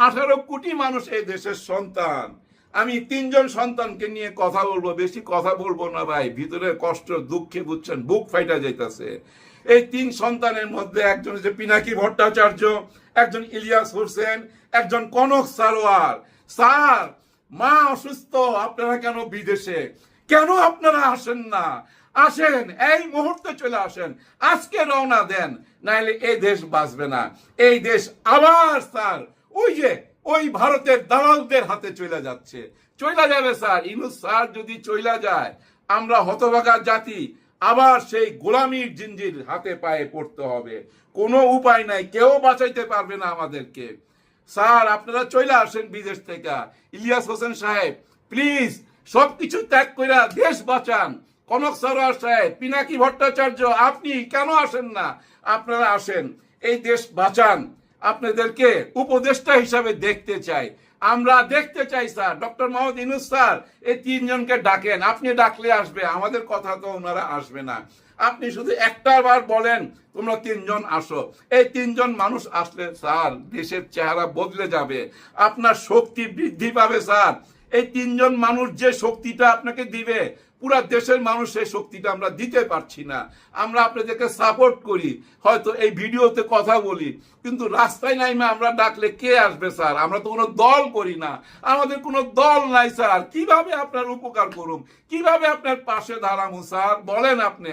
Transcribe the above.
18 কোটি মানুষ এই দেশের সন্তান। আমি 3জন সন্তানকে নিয়ে কথা বলবো, বেশি কথা বলবো না ভাই, ভিতরে কষ্ট দুঃখে বুঝছেন বুক ফাইটা যাইতেছে। এই 3 সন্তানের মধ্যে একজন হচ্ছে পিনাকি ভট্টাচার্য, একজন ইলিয়াস হোসেন, একজন কনক সারোয়ার। স্যার, মা অসুস্থ, আপনারা কেন বিদেশে, কেন আপনারা আসেন না? আসেন, এই মুহূর্তে চলে আসেন, আজকে রওনা দেন, নাইলে এই দেশ বাঁচবে না। এই দেশ আবার স্যার ওই ভারতের দালালদের হাতে চলে যাচ্ছে, চলে যাবে স্যার। ইউনূস স্যার যদি চলে যায়, আমরা হতভাগা জাতি আবার সেই গোলামির জিঞ্জির হাতে পায়ে পড়তে হবে। কোনো উপায় নাই, কেউ বাঁচাইতে পারবে না আমাদেরকে। স্যার, আপনারা চলে আসেন বিদেশ থেকে। ইলিয়াস হোসেন সাহেব, প্লিজ সবকিছু ত্যাগ করে দেশ বাঁচান। কনক সারোয়ার সাহেব, পিনাকি ভট্টাচার্য, আপনি কেন আসেন না? আপনারা আসেন, এই দেশ বাঁচান। আপনাদেরকে উপদেষ্টা হিসাবে দেখতে চাই, আমরা দেখতে চাই sir. Doctor Mohammad Yunus sir, এই 3জনকে ডাকেন, আপনি ডাকলে আসবে, আমাদের কথা তো ওনারা আসবে না। আপনি শুধু একটা বার বলেন তোমরা 3জন আসো, এই 3জন মানুষ আসলে স্যার দেশের চেহারা বদলে যাবে, আপনার শক্তি বৃদ্ধি পাবে স্যার। এই 3জন মানুষ যে শক্তিটা আপনাকে দিবে, পুরা দেশের মানুষ সেই শক্তিটা আমরা দিতে পারছি না। আমরা আপনাদেরকে সাপোর্ট করি, হয়তো এই ভিডিওতে কথা বলি, কিন্তু রাস্তায় নাইমে আমরা ডাকলে কে আসবে স্যার? আমরা তো কোনো দল করি না, আমাদের কোনো দল নাই স্যার। কিভাবে আপনার উপকার করুম, কিভাবে আপনার পাশে দাঁড়াবো স্যার, বলেন আপনি।